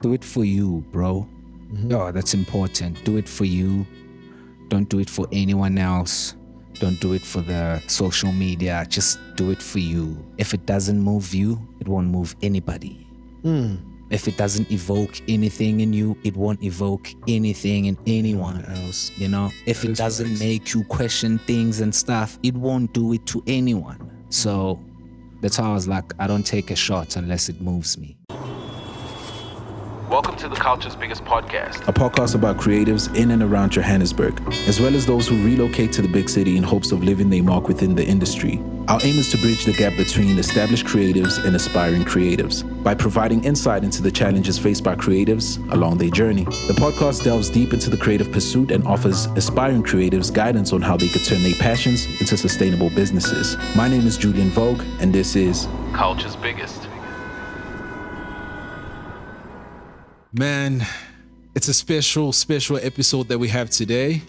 Do it for you, bro. Oh, that's important. Do it for you. Don't do it for anyone else. Don't do it for the social media. Just do it for you. If it doesn't move you, it won't move anybody. If it doesn't evoke anything in you, it won't evoke anything in anyone else. You know, if it doesn't make you question things and stuff, it won't do it to anyone. So that's how I was like, I don't take a shot unless it moves me. Welcome to the Culture's Biggest Podcast, a podcast about creatives in and around Johannesburg, as well as those who relocate to the big city in hopes of leaving their mark within the industry. Our aim is to bridge the gap between established creatives and aspiring creatives by providing insight into the challenges faced by creatives along their journey. The podcast delves deep into the creative pursuit and offers aspiring creatives guidance on how they could turn their passions into sustainable businesses. My name is Julian Vogue, and this is Culture's Biggest. Man, it's a special episode that we have today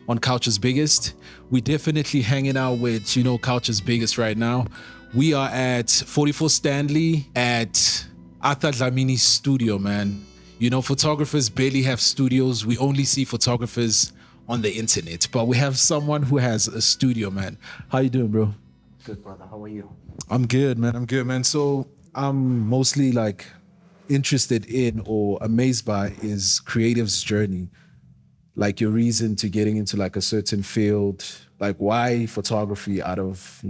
on Culture's Biggest. We definitely hanging out with, Culture's Biggest right now. We are at 44 Stanley at Dlamini's studio, man. Photographers barely have studios. We only see photographers on the internet, but we have someone who has a studio, man. How you doing, bro? Good, brother. How are you? I'm good, man. So I'm mostly interested in or amazed by is creative's journey, like your reason to getting into a certain field, like why photography out of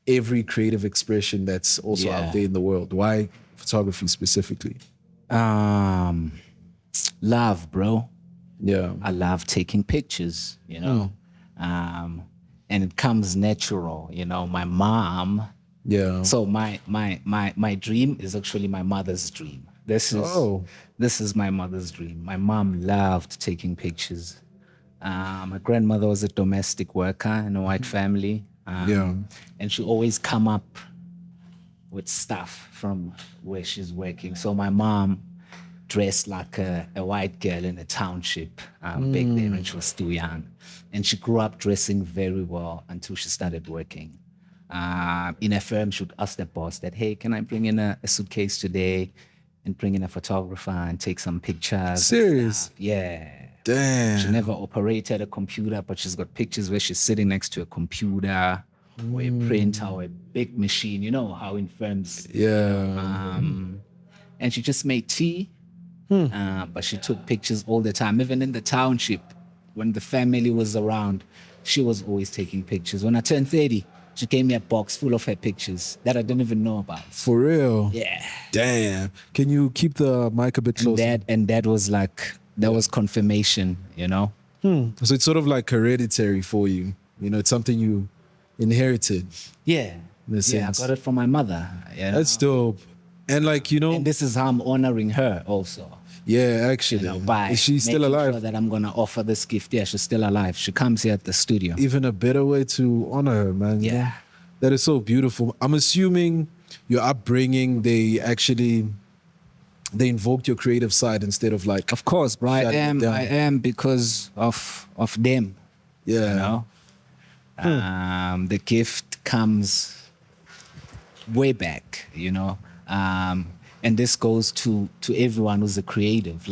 every creative expression that's also out there in the world. Why photography specifically? Love, bro. Yeah, I love taking pictures, and it comes natural. My mom. Yeah. So my dream is actually my mother's dream. This is my mother's dream. My mom loved taking pictures. My grandmother was a domestic worker in a white family. And she always come up with stuff from where she's working. So my mom dressed like a white girl in a township back then when she was still young. And she grew up dressing very well until she started working. In a firm, she would ask the boss that, hey, can I bring in a suitcase today and bring in a photographer and take some pictures? Serious? Yeah. Damn. She never operated a computer, but she's got pictures where she's sitting next to a computer or a printer or a big machine. You know how in firms. Yeah. And she just made tea, but she took pictures all the time. Even in the township, when the family was around, she was always taking pictures. When I turned 30, she gave me a box full of her pictures that I didn't even know about. For real? Yeah. Damn. Can you keep the mic a bit closer? And that was that was confirmation, So it's sort of like hereditary for you. It's something you inherited. Yeah. In a sense. I got it from my mother. That's dope. And And this is how I'm honoring her also. Yeah, actually. Is she still alive? Sure that I'm going to offer this gift. Yeah, she's still alive. She comes here at the studio. Even a better way to honor her, man. Yeah. That is so beautiful. I'm assuming your upbringing, they invoked your creative side instead of Of course, bro. I am because of them. Yeah. The gift comes way back, and this goes to everyone who's a creative.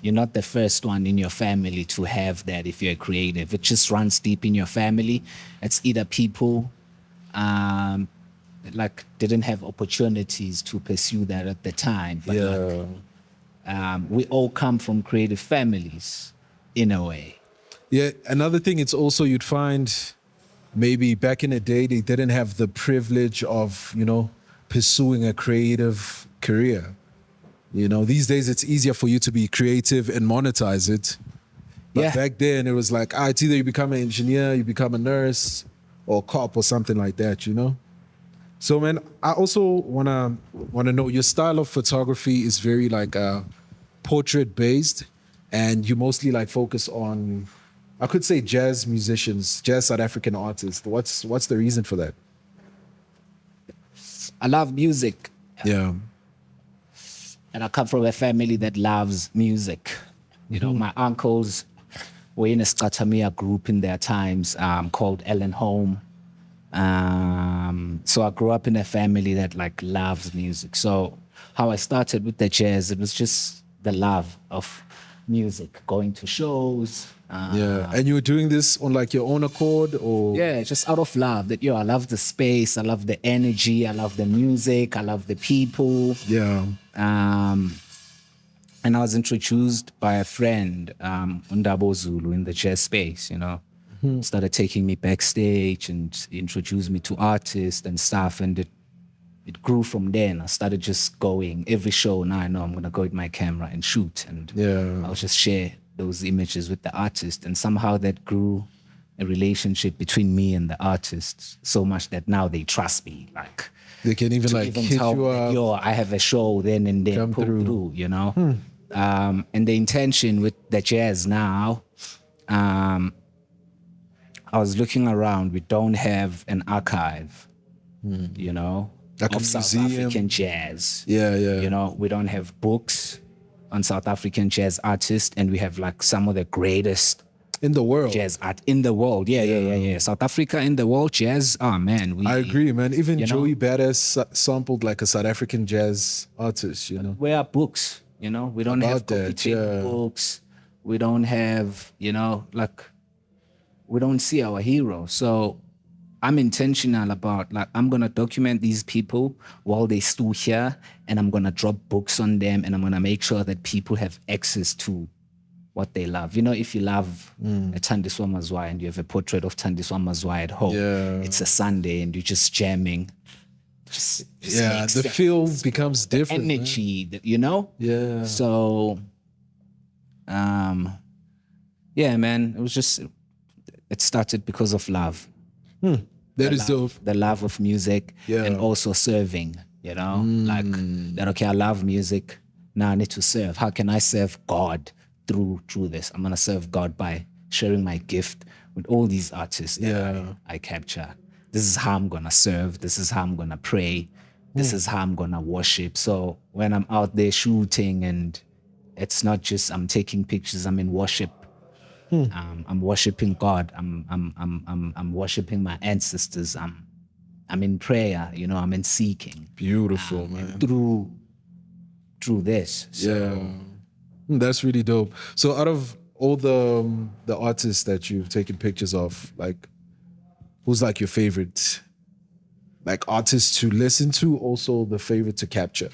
You're not the first one in your family to have that if you're a creative. It just runs deep in your family. It's either people didn't have opportunities to pursue that at the time. But we all come from creative families in a way. Yeah, another thing, it's also you'd find maybe back in the day, they didn't have the privilege of, pursuing a creative career. These days it's easier for you to be creative and monetize it. But back then it was it's either you become an engineer, you become a nurse or a cop or something like that, So man, I also wanna know your style of photography is very portrait based, and you mostly focus on, I could say, jazz musicians, jazz South African artists. What's the reason for that? I love music. Yeah. And I come from a family that loves music. My uncles were in a Skatamia group in their times called Ellen Home. So I grew up in a family that loves music. So how I started with the jazz. It was just the love of music, going to shows. Yeah. And you were doing this on like your own accord, or? Yeah, just out of love. That I love the space, I love the energy, I love the music, I love the people. Yeah. And I was introduced by a friend, Undabo Zulu, in the jazz space, Started taking me backstage and introduced me to artists and stuff. And it grew from there. And I started just going every show. Now I know I'm going to go with my camera and shoot. And I'll just share those images with the artist. And somehow that grew a relationship between me and the artist so much that now they trust me. Like, they can even like hit tell you up. Yo, I have a show then and then, pull through, And the intention with the jazz now, I was looking around. We don't have an archive, Like a of South museum. African jazz. Yeah. We don't have books on South African jazz artists, and we have like some of the greatest In the world. jazz art in the world. Yeah. South Africa in the world jazz. Oh man, I agree, man. Even Joey know? Badass sampled like a South African jazz artist, Where are books? We don't have About that, coffee table yeah. books. We don't have, we don't see our hero. So I'm intentional about I'm gonna document these people while they still here, and I'm gonna drop books on them, and I'm gonna make sure that people have access to what they love. If you love a Thandiswa Mazwai and you have a portrait of Thandiswa Mazwai at home, it's a Sunday and you're just jamming. Just Yeah, makes the feel becomes different. man. energy, Yeah. So, yeah, man, it started because of love. That is dope. The love of music, Yeah. and also serving, like that. Okay, I love music. Now I need to serve. How can I serve God through this? I'm gonna serve God by sharing my gift with all these artists that I capture. This is how I'm gonna serve. This is how I'm gonna pray. This is how I'm gonna worship. So when I'm out there shooting, and it's not just I'm taking pictures, I'm in worship. I'm worshiping God. I'm worshiping my ancestors. I'm in prayer. I'm in seeking Beautiful, man. through this. So, Yeah. That's really dope. So out of all the artists that you've taken pictures of, like, who's like your favorite, like, artist to listen to, also the favorite to capture?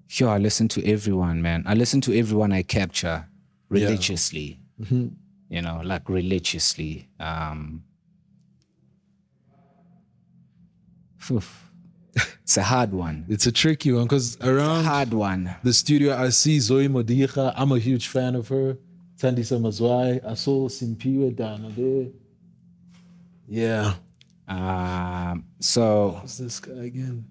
Sure, I listen to everyone, man. I listen to everyone I capture religiously. Like religiously. It's a hard one. It's a tricky one because around Hard one. the studio, I see Zoe Modiga. I'm a huge fan of her. Thandiswa Mazwai. I saw Simpiwe down there. Yeah. So Who's this guy again?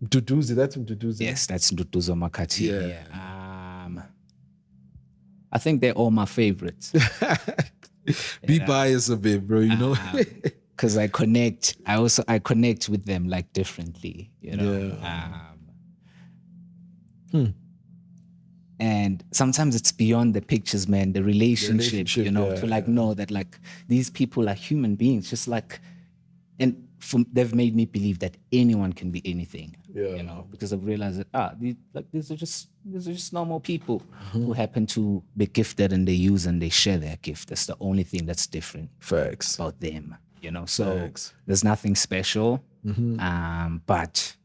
Duduzi. That's him, Duduzi. yes, that's Nduduzo Makati. Yeah. I think they're all my favorites. Be biased a bit, bro. Because I connect with them like differently, And sometimes it's beyond the pictures, man. The relationship, to like know that like these people are human beings, just like, and they've made me believe that anyone can be anything, because I've realized that these are just normal people who happen to be gifted, and they use and they share their gift. That's the only thing that's different Facts. about them, So Facts. there's nothing special, but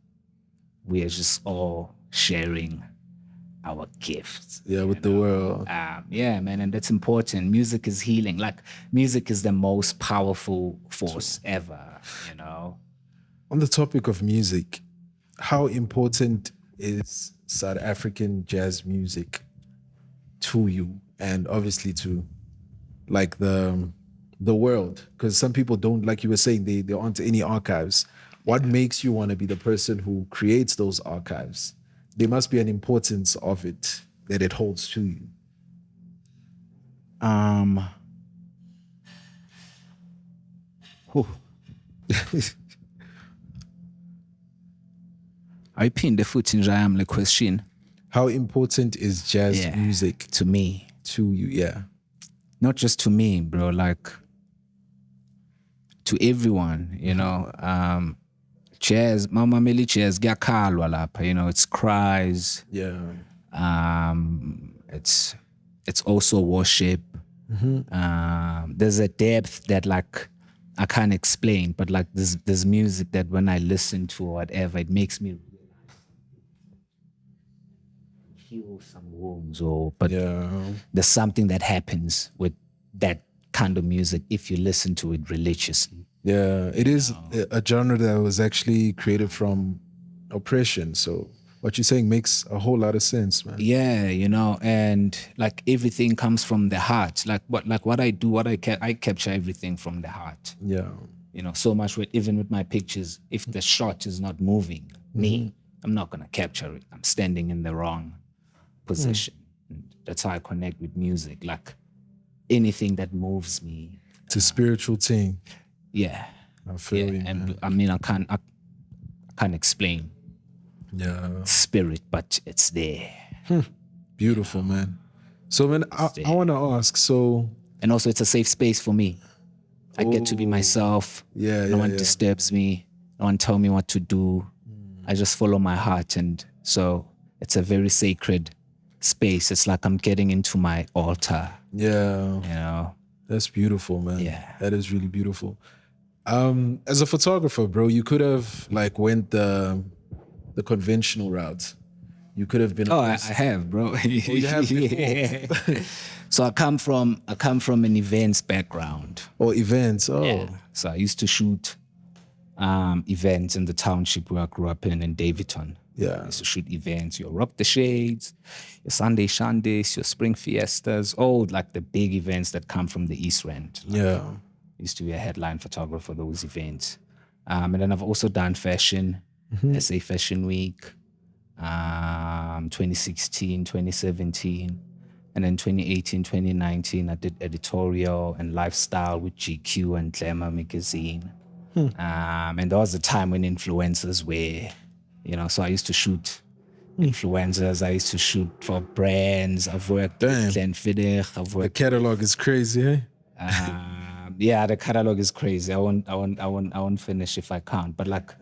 we are just all sharing our gifts. Yeah, with the world. Yeah, man, and that's important. Music is healing. Like, music is the most powerful force ever, On the topic of music, how important is South African jazz music to you, and obviously to like the world? Because some people don't, like you were saying, they aren't any archives. What makes you want to be the person who creates those archives? There must be an importance of it that it holds to you. Ayiphinde futhi njayami le question How important is jazz music to me. to you? Yeah. Not just to me, bro, like to everyone, Jazz, Mama Meli jazz, giyakhalwa lapha, you know, it's cries. Yeah. It's also worship. There's a depth that like I can't explain, but like there's music that when I listen to or whatever, it makes me heal some wounds, but there's something that happens with that kind of music if you listen to it religiously. Yeah, it is a genre that was actually created from oppression. So what you're saying makes a whole lot of sense, man. Yeah, you know, and like everything comes from the heart. Like what I do, I capture everything from the heart. Yeah. You know, so much with even with my pictures, if the shot is not moving me, I'm not gonna capture it. I'm standing in the wrong position. And that's how I connect with music. Like anything that moves me. It's a spiritual thing. Yeah. I feel you, and man. I mean I can't explain spirit, but it's there. Beautiful, man. So, man, I want to ask, so... And also it's a safe space for me. I get to be myself. No one disturbs me. No one tell me what to do. I just follow my heart. And so it's a very sacred space. It's like I'm getting into my altar. Yeah. You know? That's beautiful, man. Yeah. That is really beautiful. As a photographer, bro, you could have like went the conventional route. You could have been. Oh, I have, bro. you have before. So I come from an events background. Or events. Oh. Yeah. So I used to shoot events in the township where I grew up in Davidton. Yeah. I used to shoot events, your Rock the Shades, your Sunday Shandays, your Spring Fiestas, all like the big events that come from the East Rand. Yeah. I used to be a headline photographer for those events. And then I've also done fashion, SA Fashion Week, 2016, 2017. And then 2018, 2019, I did editorial and lifestyle with GQ and Glamour magazine. And there was a time when influencers were, you know, so I used to shoot influencers. I used to shoot for brands. I've worked with Glenfiddich. The catalog is crazy, eh? Yeah, the catalog is crazy. I won't finish if I can't. But like,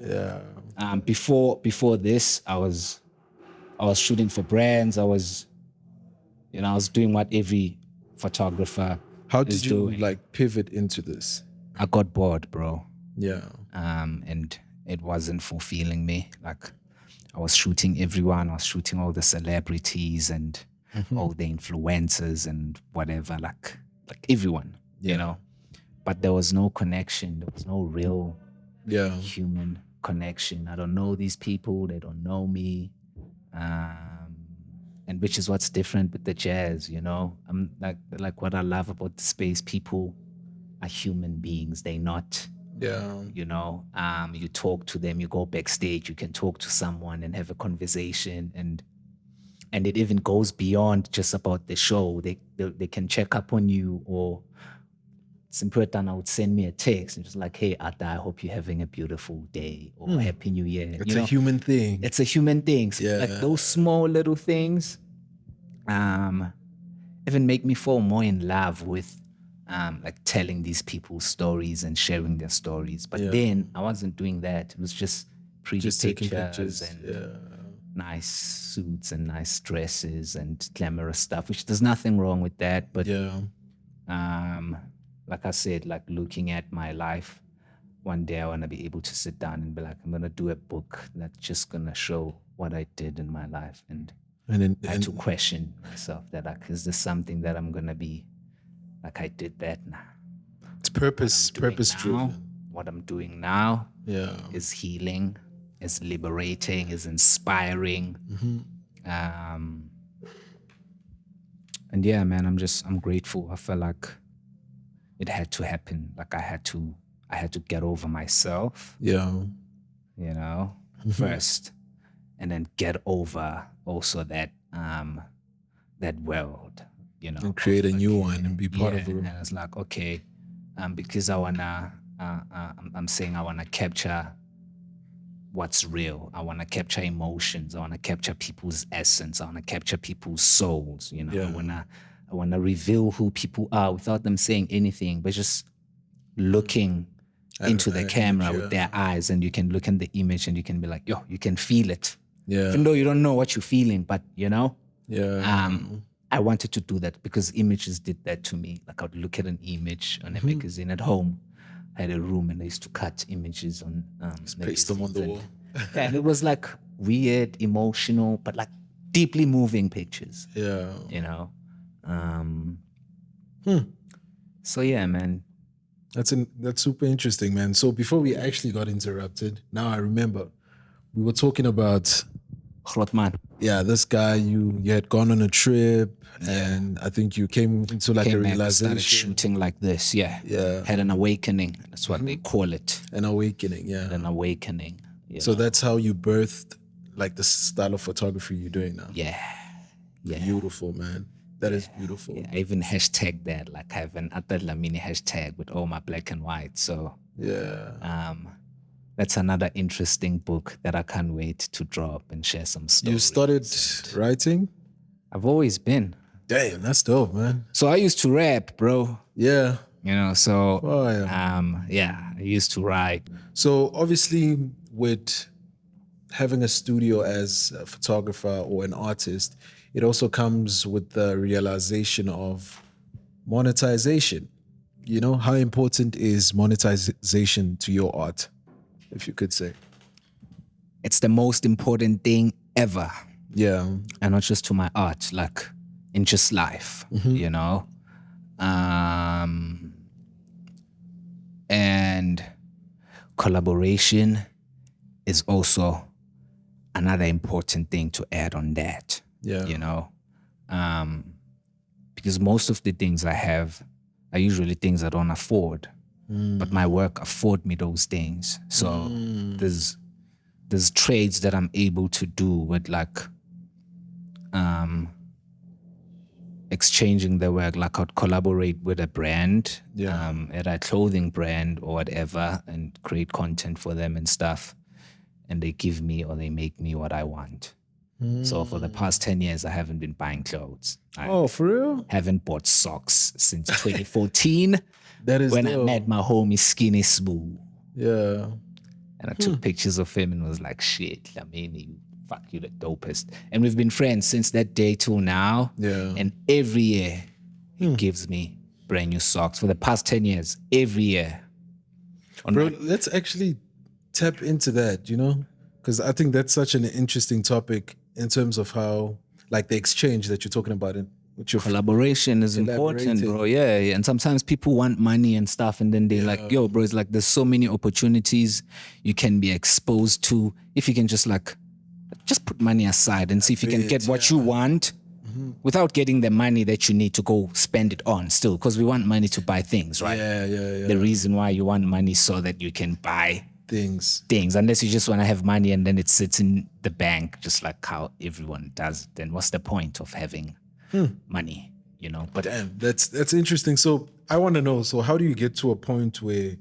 before this, I was shooting for brands. I was doing what every photographer How is did you doing. like pivot into this? I got bored, bro. Yeah. And it wasn't fulfilling me. Like I was shooting everyone. I was shooting all the celebrities and all the influencers and whatever, like everyone, you know. But there was no connection. There was no real human connection. I don't know these people. They don't know me. And which is what's different with the jazz, you know. I'm like what I love about the space, people are human beings. They're not, you know, you talk to them, you go backstage, you can talk to someone and have a conversation, and it even goes beyond just about the show. They can check up on you, or Simpertana would send me a text and just like, hey, Atta, I hope you're having a beautiful day, or Happy New Year. It's a human thing. It's a human thing. So like those small little things even make me fall more in love with like telling these people's stories and sharing their stories. But then I wasn't doing that. It was just pretty pictures and nice suits and nice dresses and glamorous stuff, which there's nothing wrong with that. But like I said, like looking at my life, one day I want to be able to sit down and be like, I'm going to do a book that's just going to show what I did in my life. And I had to question myself that like, is this something that I'm going to be like, I did that now. It's purpose driven. What I'm doing now is healing, is liberating, is inspiring. And yeah, man, I'm grateful. I feel like it had to happen. Like I had to get over myself. You know, first, and then get over also that that world, you know, and create a new one and be part of it. And it's like, okay, because I wanna, I'm saying I wanna capture what's real. I wanna capture emotions. I wanna capture people's essence. I wanna capture people's souls. You know, I wanna reveal who people are without them saying anything, but just looking into the an camera image, with their eyes, and you can look in the image and you can be like, yo, you can feel it. Yeah. Even though you don't know what you're feeling, but Yeah. I wanted to do that because images did that to me. Like I would look at an image on a magazine at home. I had a room and I used to cut images on Paste them on the wall. yeah, and it was like weird, emotional, but like deeply moving pictures. Yeah. So yeah, man. That's super interesting, man. So before we actually got interrupted, now I remember we were talking about Grotman. this guy you had gone on a trip and I think you came into like a Came back and started realization, shooting like this. Yeah. Yeah. Had an awakening. That's what they call it. an awakening. Yeah. An awakening. So that's how you birthed like the style of photography you're doing now. Yeah. Yeah. Beautiful, man. That is beautiful. Yeah, I even hashtag that. Like I have an Dlamini hashtag with all my black and white. So Yeah. that's another interesting book that I can't wait to drop and share some stories. You started writing? I've always been. Damn, that's dope, man. So I used to rap, bro. Yeah. So Oh, yeah. I used to write. So obviously with having a studio as a photographer or an artist, it also comes with the realization of monetization. You know, how important is monetization to your art, if you could say? It's the most important thing ever. Yeah. And not just to my art, like in just life, and collaboration is also another important thing to add on that. Yeah. Because most of the things I have are usually things I don't afford, but my work afford me those things. So there's trades that I'm able to do with like exchanging the work. Like I'd collaborate with a brand, at a clothing brand or whatever, and create content for them and stuff. And they give me or they make me what I want. So for the past 10 years, I haven't been buying clothes. Oh, for real? Haven't bought socks since 2014. That is when dope. I met my homie Skinny Smooth. Yeah. And I took pictures of him and was like, shit, Dlamini, fuck you, the dopest. And we've been friends since that day till now. Yeah. And every year, he gives me brand new socks. For the past 10 years, every year. Bro, let's actually tap into that, because I think that's such an interesting topic in terms of how, like the exchange that you're talking about with your collaboration is important, bro. Yeah. And sometimes people want money and stuff, and then they're like, yo, bro, it's like there's so many opportunities you can be exposed to if you can just put money aside and see if you can get what you want without getting the money that you need to go spend it on still, because we want money to buy things, right? Yeah. The reason why you want money so that you can buy things, unless you just want to have money and then it sits in the bank just like how everyone does, then what's the point of having money, But damn, that's interesting. So I want to know, so how do you get to a point where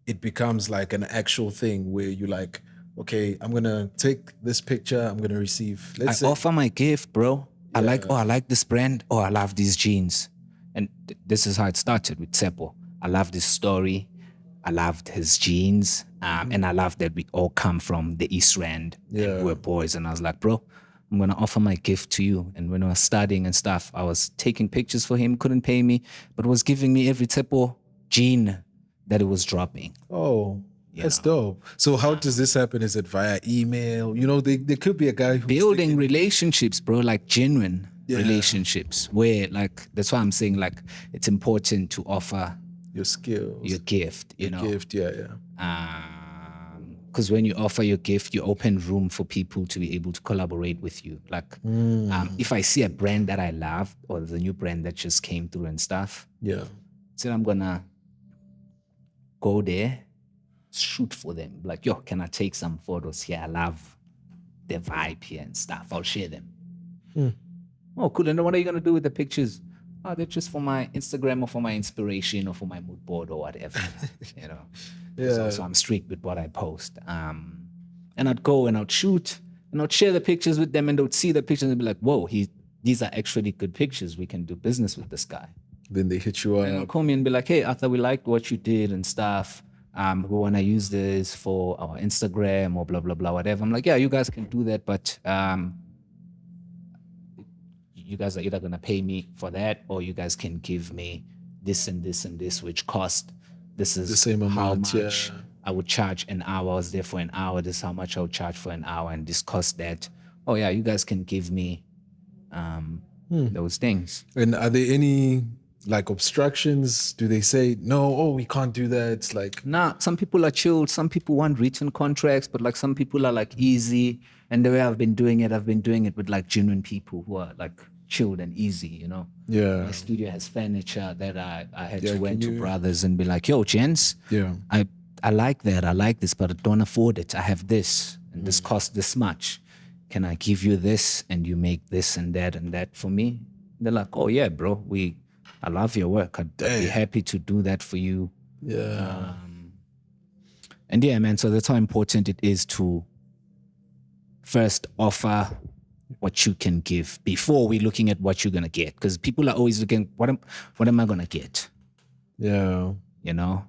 it becomes like an actual thing where you're like, okay, I'm gonna take this picture, I'm gonna receive, I offer my gift, bro. I like this brand, I love these jeans. And this is how it started with Tsepo. I love this story, I loved his jeans, and I love that we all come from the East Rand and we're boys. And I was like, bro, I'm going to offer my gift to you. And when I was studying and stuff, I was taking pictures for him, couldn't pay me, but was giving me every Tsepo jean that it was dropping. Oh, that's dope. So how does this happen? Is it via email? There could be a guy who's building relationships, bro, like genuine relationships where like, that's why I'm saying like, it's important to offer your skills, your gift, gift, because when you offer your gift, you open room for people to be able to collaborate with you. Like, if I see a brand that I love or the new brand that just came through and stuff, then I'm gonna go there, shoot for them. Like, yo, can I take some photos here? I love the vibe here and stuff. I'll share them. Oh, cool. And then what are you gonna do with the pictures? Oh, they're just for my Instagram or for my inspiration or for my mood board or whatever, So I'm strict with what I post. And I'd go and I'd shoot and I'd share the pictures with them and they'd see the pictures and be like, whoa, these are actually good pictures. We can do business with this guy. Then they hit you up. And they'll call me and be like, hey, Arthur, we liked what you did and stuff. we want to use this for our Instagram or blah, blah, blah, whatever. I'm like, yeah, you guys can do that, but you guys are either going to pay me for that or you guys can give me this and this and this, which cost. This is The same how amount, much yeah. I would charge an hour. I was there for an hour. This is how much I would charge for an hour, and this cost that. Oh yeah, you guys can give me those things. And are there any like obstructions? Do they say no? Oh, we can't do that. It's like Nah, some people are chilled. Some people want written contracts, but like some people are like easy. And the way I've been doing it with like genuine people who are like chilled and easy, you know. yeah, My studio has furniture that I had Yeah, to went can to you- brothers and be like, yo, gents, yeah, I like that. I like this, but I don't afford it. I have this, and Mm. this costs this much. Can I give you this and you make this and that for me? They're like, oh yeah, bro, I love your work. I'd be happy to do that for you. yeah, And yeah, man, so that's how important it is to first offer what you can give before we're looking at what you're gonna get. Because people are always looking, what am I gonna get? yeah, You know?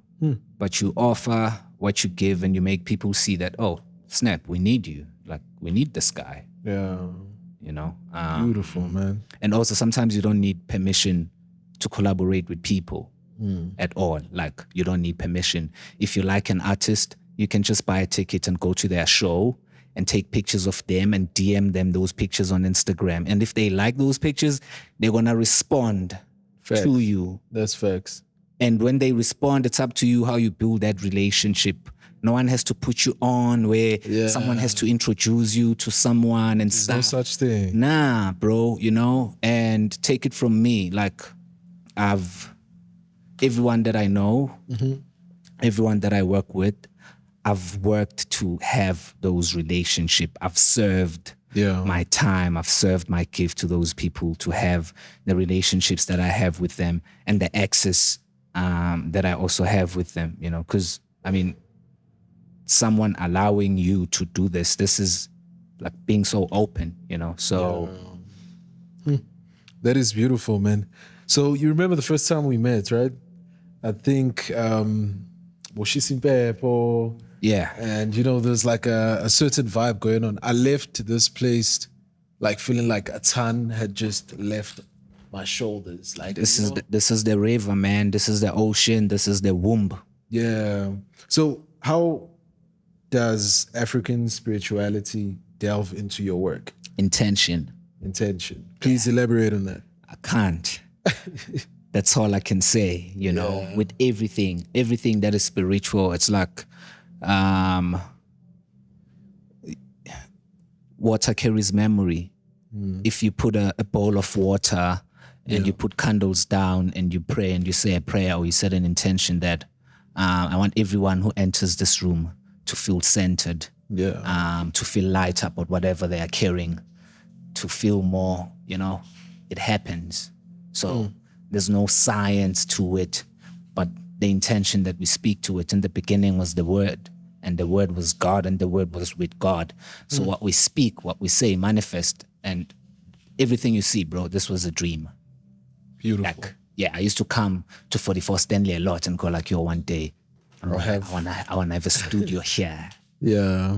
But you offer what you give and you make people see that, oh, snap, we need you. Like we need this guy, yeah. you know? Beautiful, man. And also sometimes you don't need permission to collaborate with people at all. Like you don't need permission. If you like an artist, you can just buy a ticket and go to their show and take pictures of them and DM them those pictures on Instagram. And if they like those pictures, they're gonna respond Facts. to you. That's facts. And when they respond, it's up to you how you build that relationship. No one has to put you on where Yeah. someone has to introduce you to someone and There's stuff. no such thing. Nah, bro, you know, and take it from me. Like, everyone that I know, everyone that I work with, I've worked to have those relationships. I've served Yeah. my time. I've served my gift to those people to have the relationships that I have with them and the access that I also have with them, you know, because, I mean, someone allowing you to do this is like being so open, you know, so... That is beautiful, man. So you remember the first time we met, right? I think Moshisimpepo, Yeah. and you know, there's like a certain vibe going on. I left this place like feeling like a ton had just left my shoulders. Like This you is know? this is the river, man. This is the ocean. This is the womb. Yeah. So how does African spirituality delve into your work? Intention. Intention. Please elaborate on that. I can't. That's all I can say, you know, with everything that is spiritual. It's like water carries memory. If you put a bowl of water and you put candles down and you pray and you say a prayer or you set an intention that I want everyone who enters this room to feel centered, to feel light up or whatever they are carrying, to feel more, you know, it happens. So there's no science to it, but the intention that we speak to it. In the beginning was the Word, and the Word was God, and the Word was with God. So what we speak, what we say, manifest, and everything you see, bro, this was a dream. Beautiful. Like, yeah, I used to come to 44 Stanley a lot and go like, yo, one day, I want to have a studio here, Yeah.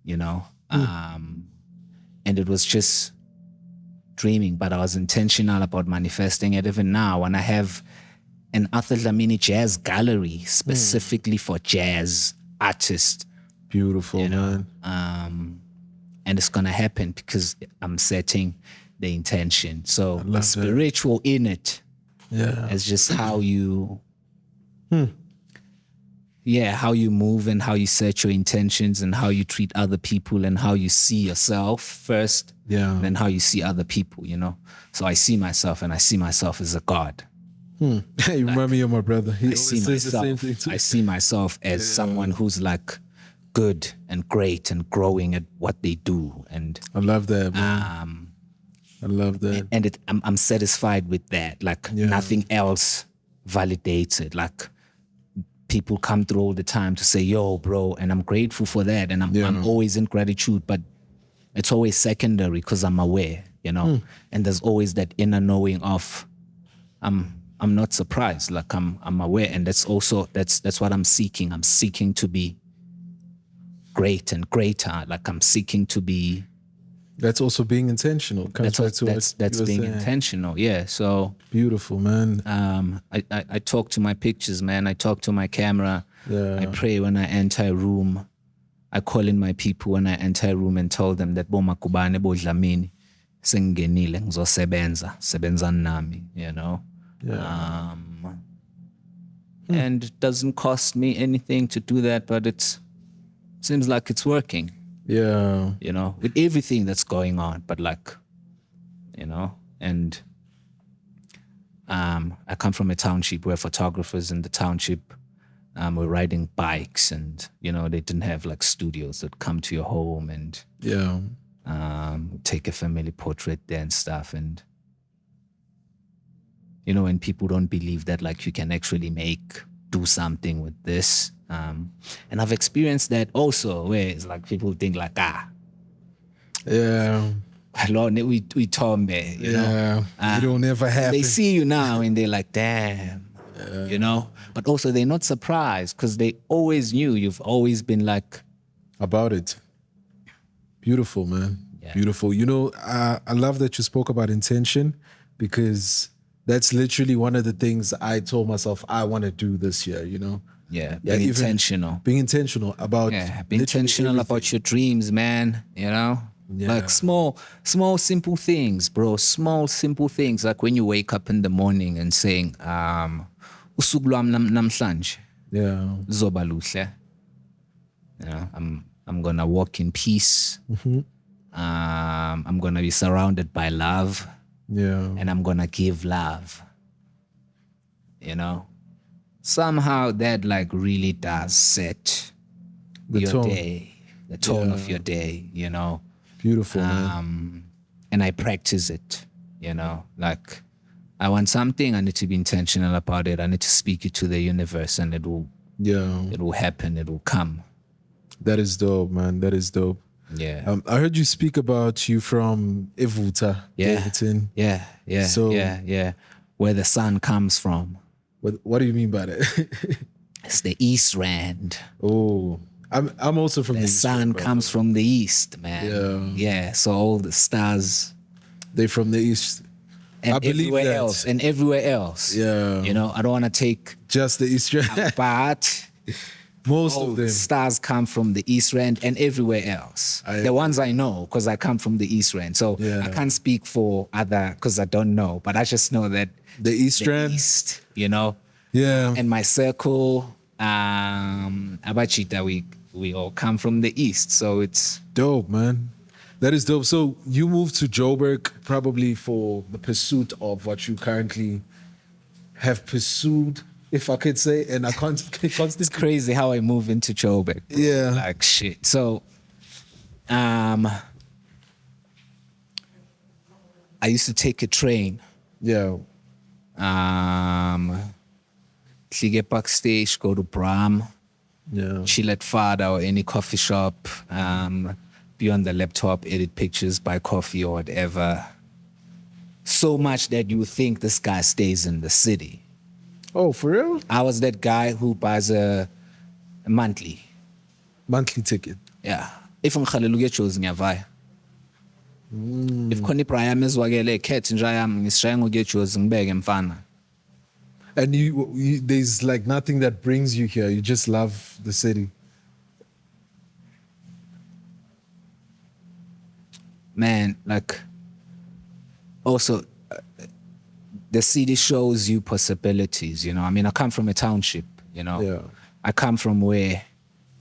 you know? And it was just dreaming, but I was intentional about manifesting it. Even now, when I have an Dlamini jazz gallery specifically for jazz artists, Beautiful, man. and it's gonna happen because I'm setting the intention. So the that. spiritual in it Yeah. is just how you, how you move and how you set your intentions and how you treat other people and how you see yourself first, Yeah. then how you see other people, you know. So I see myself and I see myself as a God. You remind me of my brother. He I always see says the same myself. thing too. I see myself as someone who's like good and great and growing at what they do, and I love that, man. I love that. and I'm satisfied with that. Like nothing else validates it. Like people come through all the time to say, "Yo, bro," and I'm grateful for that, and I'm always in gratitude. But it's always secondary because I'm aware, you know. And there's always that inner knowing of I'm I'm not surprised. Like I'm aware, and that's what I'm seeking. I'm seeking to be great and greater. Like I'm seeking to be. That's also being intentional. Comes back to what That's you were being saying. intentional. Yeah. So Beautiful, man. I talk to my pictures, man. I talk to my camera. Yeah. I pray when I enter a room. I call in my people when I enter a room and tell them that bomakubane bo Dlamini sengingenile sebenza nami, you know. Yeah. And it doesn't cost me anything to do that, but it seems like it's working, Yeah. you know, with everything that's going on. But like, you know, and I come from a township where photographers in the township were riding bikes, and you know, they didn't have like studios that come to your home and Yeah. take a family portrait there and stuff. And you know, when people don't believe that like you can actually do something with this, and I've experienced that also, where it's like people think like Yeah. we told me, you know, It'll never happen. they see you now and they're like, damn, you know, but also they're not surprised because they always knew. You've always been like about it. Beautiful, man. Yeah. Beautiful. You know, I love that you spoke about intention, because that's literally one of the things I told myself I want to do this year, you know? being even intentional. Being intentional about Be intentional about your dreams, man. You know, like small, simple things, bro. Small, simple things. Like when you wake up in the morning and saying, "Usuku lwami namhlanje luzoba luhle." You know, I'm gonna walk in peace. I'm gonna be surrounded by love. And I'm gonna give love. You know, somehow that like really does set your tone. day, the tone of your day, you know. Beautiful, man. And I practice it, you know, like I want something, I need to be intentional about it. I need to speak it to the universe, and it will happen, it will come. That is dope, man. That is dope. Yeah. I heard you speak about you from Evuta, Davidson. Yeah. So- yeah. Where the sun comes from. What do you mean by that? It's the East Rand. Oh, I'm also from The East sun Rand, comes from the east, man. Yeah. So all the stars They're from the East. and I believe everywhere that. else and everywhere else. Yeah. You know, I don't want to take, Just the East Rand. but Most all of the them. stars come from the East Rand and everywhere else. The ones I know, because I come from the East Rand. So Yeah. I can't speak for other, because I don't know. But I just know that The East the Rand. East, you know, Yeah. and my circle, Abachita, we all come from the East. So it's Dope, man. That is dope. So you moved to Joburg probably for the pursuit of what you currently have pursued, if I could say, and I can't it's constantly. crazy how I move into Joburg. Bro. Yeah. Like shit. So, I used to take a train. Yeah. Get backstage, go to Bram, Yeah. chill at Fada or any coffee shop, be on the laptop, edit pictures, buy coffee or whatever. So much that you think this guy stays in the city. Oh, for real? I was that guy who buys a monthly. Monthly ticket. Yeah. If ngikhalela ukuyetshozi ngiyavaya. If khona ibra yami ezwakele ekhethe nje yami ngisishaya ngokuyetshozi ngibeke mfana. And you, there's like nothing that brings you here. You just love the city. Man, like also the city shows you possibilities, you know. I mean, I come from a township, you know. Yeah. I come from where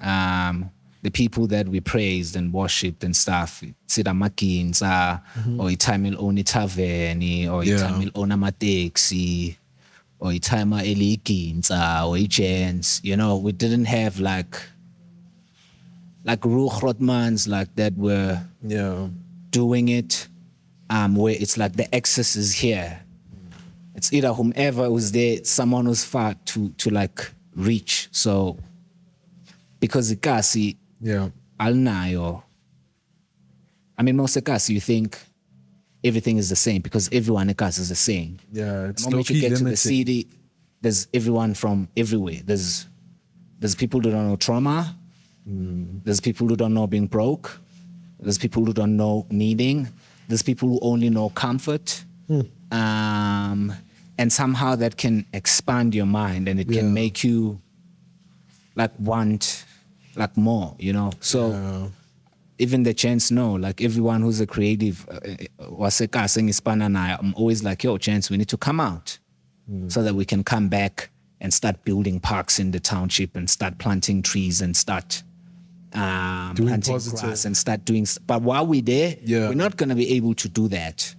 the people that we praised and worshipped and stuff, Sida Makinza, or Itamil Oni Taverni, or Itamil Ona Matexi, or Itama Elikinza, or Ichens, you know, we didn't have like Ruchrotmans like that were doing it, where it's like the access is here. It's either whomever was there, someone was far to like reach. So because ikasi alnayo. I mean, most ikasi you think everything is the same because everyone in us is the same. Yeah, it's The moment you low-key get to the limiting. city, there's everyone from everywhere. There's people who don't know trauma. There's people who don't know being broke. There's people who don't know needing. There's people who only know comfort. And somehow that can expand your mind and it can make you like want like more, you know? So even the Chance know, like everyone who's a creative, I'm always like, yo, Chance, we need to come out so that we can come back and start building parks in the township and start planting trees and start planting positive. grass and start doing. But while we're there, we're not going to be able to do that.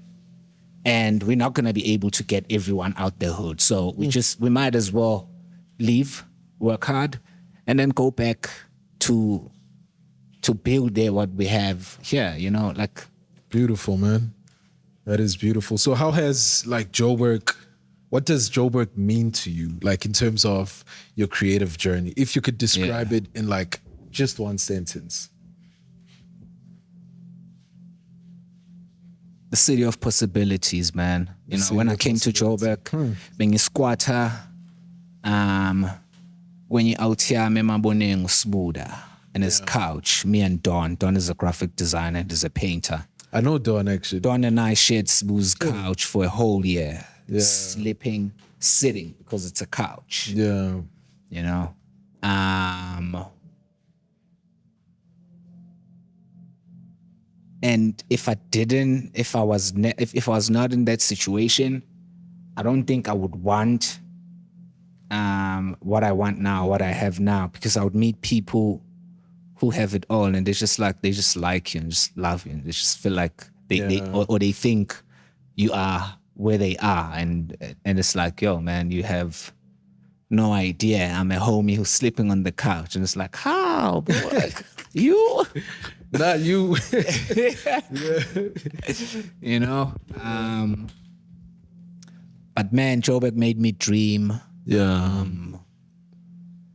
And we're not going to be able to get everyone out the hood. So we might as well leave, work hard, and then go back to build there what we have here, you know, like. Beautiful, man. That is beautiful. So how has like Joburg, what does Joburg mean to you? Like in terms of your creative journey, if you could describe it in like just one sentence. The city of possibilities, man. You know, when I came to Joburg, being a squatter, when you're out here, I'm boning Sbuda and his couch. Me and Don. Don is a graphic designer. He's a painter. I know Don actually. Don and I shared Sbu's couch for a whole year. Sleeping, sitting, because it's a couch. Yeah. You know? And if I was not in that situation, I don't think I would want what I want now, what I have now, because I would meet people who have it all, and they just like you and just love you, and they just feel like they think you are where they are, and it's like, yo, man, you have no idea. I'm a homie who's sleeping on the couch, and it's like, how, bro? Like, you. Not you. You know? But man, Joburg made me dream. Yeah.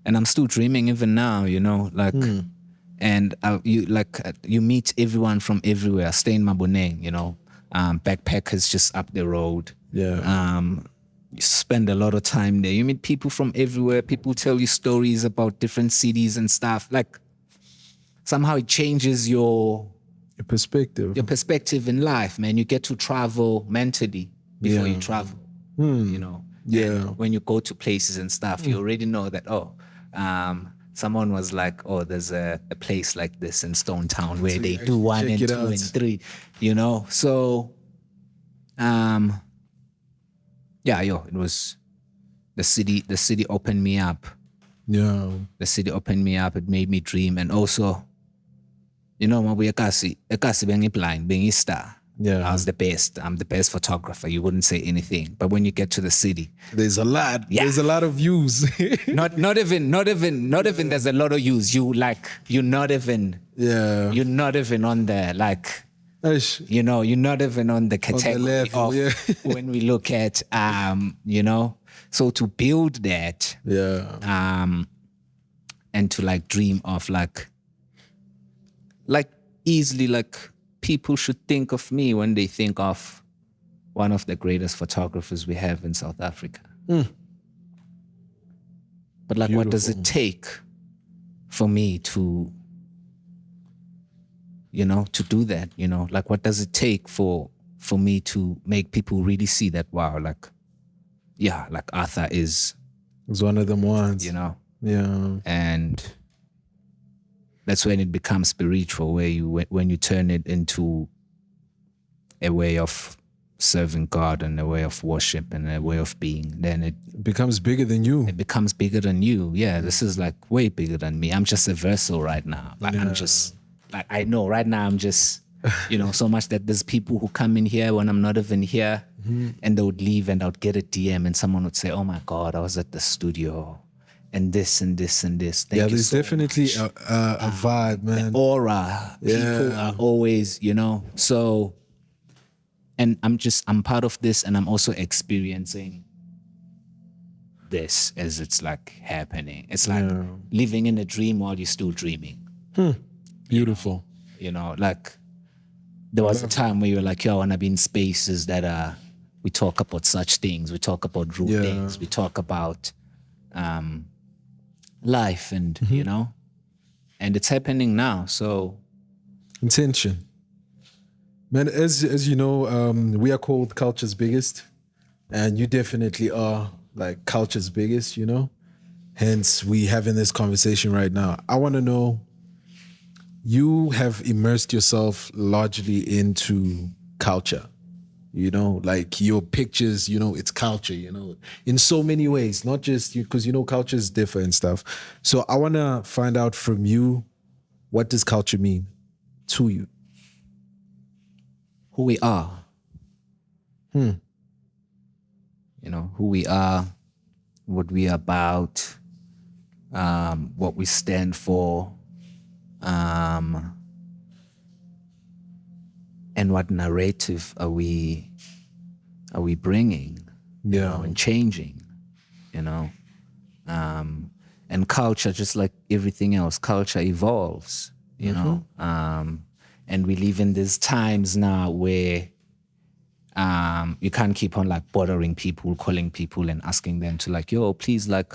And I'm still dreaming even now, you know? Like, and you meet everyone from everywhere. I stay in Maboneng, you know? Backpackers just up the road. Yeah. You spend a lot of time there. You meet people from everywhere. People tell you stories about different cities and stuff. Like, somehow it changes your perspective in life, man. You get to travel mentally before you travel, you know. Yeah. And when you go to places and stuff, you already know that, someone was like, oh, there's a place like this in Stone Town where they do 1 and 2 and 3, you know. So, it was the city opened me up. Yeah. The city opened me up. It made me dream. And also, you know, mabuya kasi being blind, being a star. Yeah. I was the best. I'm the best photographer. You wouldn't say anything. But when you get to the city, there's a lot. Yeah. There's a lot of views. not even there's a lot of views. You're not even on the like, you know, you're not even on the category level, of when we look at you know. So to build that, and to like dream of like easily, like people should think of me when they think of one of the greatest photographers we have in South Africa. But like, what does it take for me to, you know, to do that? You know, like, what does it take for me to make people really see that, wow, like, yeah, like Arthur is one of them ones, you know. Yeah. And that's when it becomes spiritual, when you turn it into a way of serving God and a way of worship and a way of being, then it becomes bigger than you. It becomes bigger than you. Yeah, this is like way bigger than me. I'm just a vessel right now. Like, I'm just, like, I know right now I'm just, you know, so much that there's people who come in here when I'm not even here, and they would leave and I would get a DM and someone would say, oh my God, I was at the studio and this and this and this. Thank you there's so definitely much. a vibe, man. The aura. People are always, you know, so, and I'm part of this, and I'm also experiencing this as it's like happening. It's like living in a dream while you're still dreaming. Beautiful. You know, like there was a time where you were like, yo, I want to be in spaces that we talk about such things. We talk about real things. We talk about life and, you know, and it's happening now. So intention. Man, as you know, we are called Culture's Biggest, and you definitely are like Culture's Biggest, you know? Hence, we having this conversation right now. I want to know, you have immersed yourself largely into culture, you know, like your pictures, you know, it's culture, you know, in so many ways, not just you, because, you know, cultures differ and stuff. So I want to find out from you, what does culture mean to you? who we are. You know, who we are, what we are about, what we stand for, and what narrative are we bringing, you know, and changing, you know. And culture, just like everything else, culture evolves, you know. And we live in these times now where you can't keep on like bothering people, calling people and asking them to like, yo, please like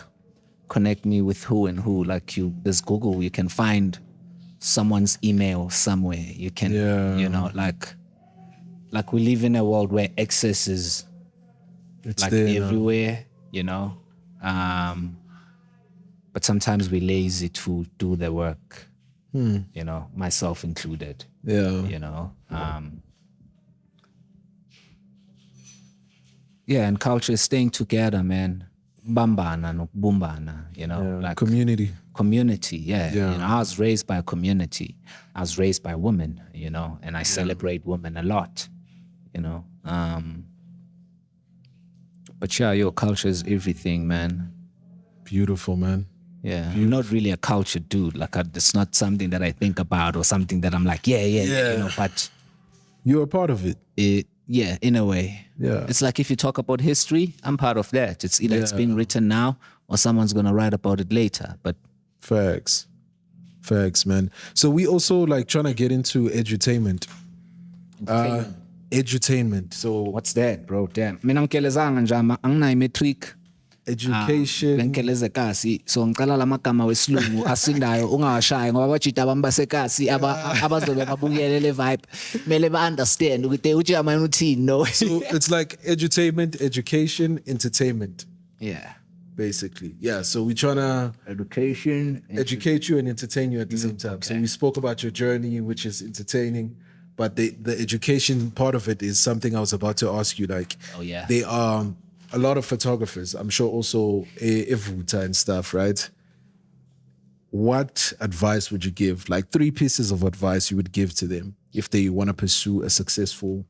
connect me with who and who. Like there's Google, you can find someone's email somewhere. You can, you know, like we live in a world where access is It's like there everywhere, you know. But sometimes we're lazy to do the work, you know, myself included. You know. Yeah, and culture is staying together, man. Bambana no bumbana, you know, like community. Yeah. You know, I was raised by a community. I was raised by women, you know, and I celebrate women a lot, you know. But yeah, your culture is everything, man. Beautiful, man. Yeah, I'm not really a culture dude. Like, it's not something that I think about or something that I'm like, yeah, you know. But you're a part of it. Yeah, in a way. Yeah, it's like if you talk about history, I'm part of that. It's either it's being written now or someone's gonna write about it later. But facts, man. So we also like trying to get into edutainment. Edutainment. So what's that, bro? Damn. Mina ngikelezanga njama anginayo metric. Education. Benkeleze kasi. So ngicala lamagama wesilungu asindayo ungawashayi ngoba bajida abantu basekasi abazobe babukele le vibe. Mele ba understand ukuthi uthi amani uthini, no. So it's like edutainment, education, entertainment. Yeah. Basically. Yeah. So we're trying to educate you and entertain you at the same time. Okay. So we spoke about your journey, which is entertaining. But the education part of it is something I was about to ask you. Like, they are a lot of photographers. I'm sure also Evuta and stuff, right? What advice would you give? Like 3 pieces of advice you would give to them if they want to pursue a successful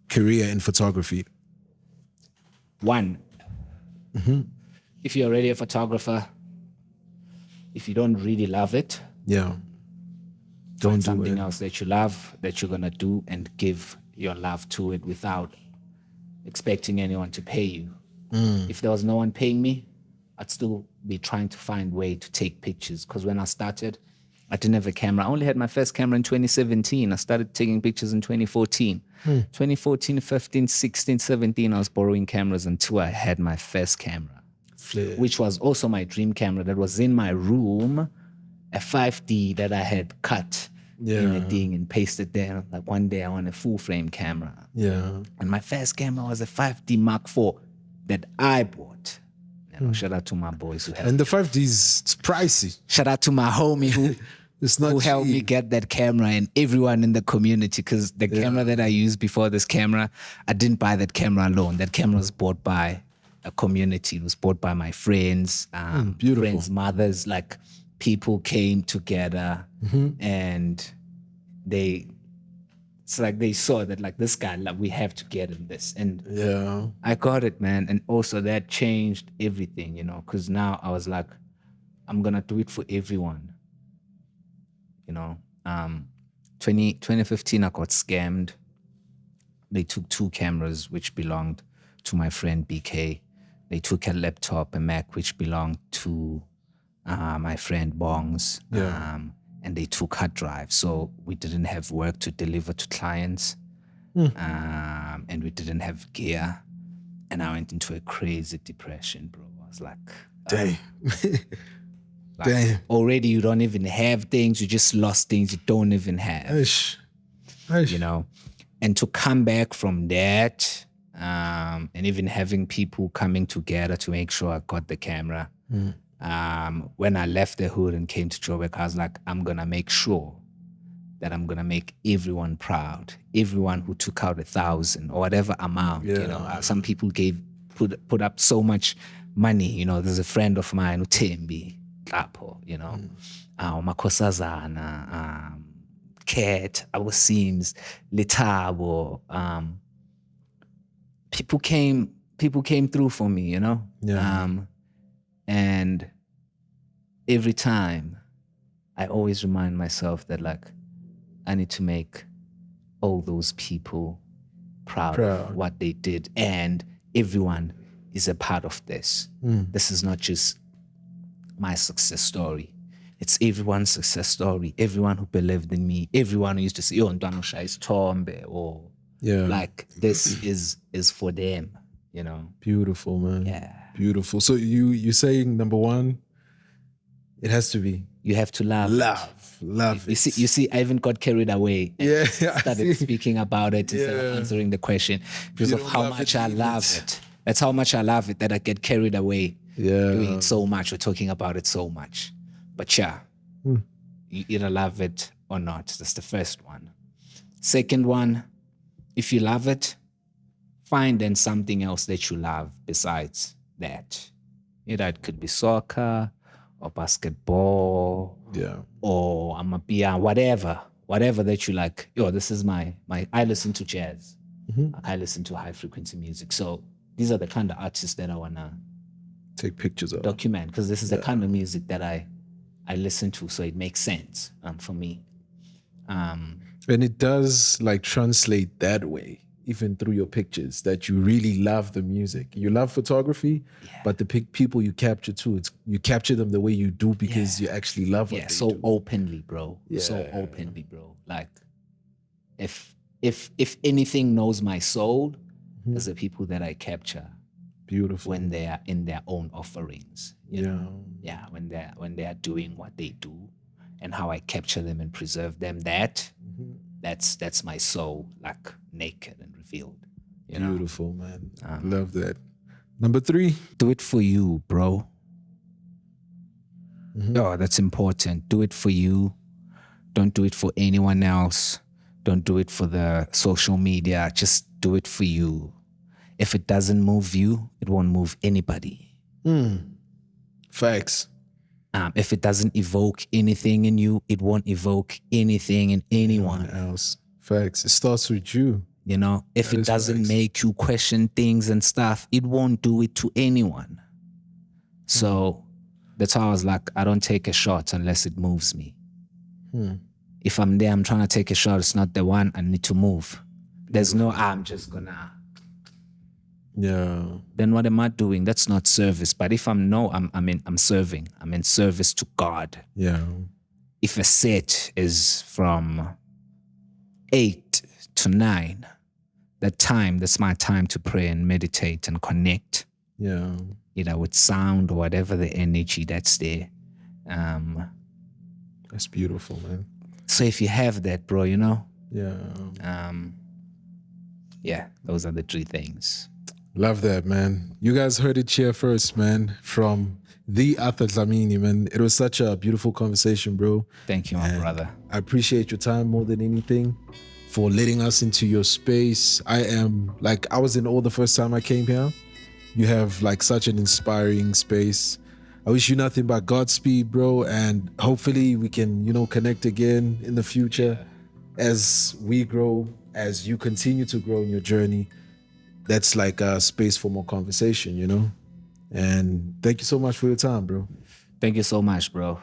career in photography. 1, if you're already a photographer, if you don't really love it, don't do something else that you love, that you're gonna do, and give your love to it without expecting anyone to pay you. If there was no one paying me, I'd still be trying to find a way to take pictures. Because when I started, I didn't have a camera. I only had my first camera in 2017. I started taking pictures in 2014. 2014, 15, 16, 17, I was borrowing cameras until I had my first camera, which was also my dream camera that was in my room, a 5D that I had cut in a thing and pasted there. Like one day I want a full frame camera. And my first camera was a 5D Mark IV that I bought. You know, shout out to my boys who helped. And the 5D's, it's pricey. Shout out to my homie who helped me get that camera, and everyone in the community, because the camera that I used before this camera, I didn't buy that camera alone. That camera was bought by a community. It was bought by my friends, friends' mothers. Like, people came together and it's like they saw that, like, this guy, like, we have to get him this. And I got it, man. And also that changed everything, you know, because now I was like, I'm going to do it for everyone. You know, 2015, I got scammed. They took 2 cameras, which belonged to my friend BK. They took a laptop, a Mac, which belonged to my friend Bongs. And they took hard drives. So we didn't have work to deliver to clients. and we didn't have gear. And I went into a crazy depression, bro. I was like, Damn. like Damn. already you don't even have things. You just lost things you don't even have. Ish. Ish. You know, and to come back from that, and even having people coming together to make sure I got the camera. When I left the hood and came to Joburg, I was like, I'm gonna make sure that I'm gonna make everyone proud. Everyone who took out 1,000 or whatever amount. You know, some people put up so much money. You know, there's a friend of mine, Utembi Kapo. You know, Makosazana, Cat, our Sims, Letabo. People came through for me. You know, and every time I always remind myself that like I need to make all those people proud of what they did, and everyone is a part of this. This is not just my success story. It's everyone's success story. Everyone who believed in me, everyone who used to say, "Oh, Ntwanosha is Tombe," or like this is for them, you know. Beautiful, man. Yeah. Beautiful. So you're saying number one, it has to be you have to love it. You see, I even got carried away. Yeah. Started speaking about it instead of answering the question because of how much I love it. That's how much I love it that I get carried away doing it so much or talking about it so much. But yeah, you either love it or not. That's the first one. Second one, if you love it, find then something else that you love besides that. Either it could be soccer or basketball, or Amapia, whatever that you like. This is my I listen to jazz. I listen to high frequency music. So these are the kind of artists that I wanna take pictures of, document, because this is the kind of music that I listen to, so it makes sense for me. And it does like translate that way, even through your pictures, that you really love the music. You love photography, but the people you capture too, you capture them the way you do because you actually love what they do. Openly, bro. So openly, bro. Like if anything knows my soul, is the people that I capture. Beautiful. When they are in their own offerings. You know? Yeah, when they are doing what they do and how I capture them and preserve them, that's my soul, like naked and revealed. Beautiful, man. Love that. Number 3. Do it for you, bro. Oh, that's important. Do it for you. Don't do it for anyone else. Don't do it for the social media. Just do it for you. If it doesn't move you, it won't move anybody. Facts. If it doesn't evoke anything in you, it won't evoke anything in anyone else. Facts. It starts with you. You know, if it doesn't make you question things and stuff, it won't do it to anyone. So that's how I was like, I don't take a shot unless it moves me. If I'm there, I'm trying to take a shot, it's not the one, I need to move. There's no, I'm just gonna. Then what am I doing? That's not service. But if I'm serving. I'm in service to God. If a set is from 8 to 9, that's my time to pray and meditate and connect. Either with sound or whatever the energy that's there. That's beautiful, man. So if you have that, bro, you know. Those are the 3 things. Love that, man. You guys heard it here first, man, from the Arthur Dlamini, man. It was such a beautiful conversation, bro. Thank you, my brother. I appreciate your time more than anything, for letting us into your space. I was in awe the first time I came here. You have like such an inspiring space. I wish you nothing but Godspeed, bro. And hopefully we can, connect again in the future as we grow, as you continue to grow in your journey. That's like a space for more conversation, And thank you so much for your time, bro. Thank you so much, bro.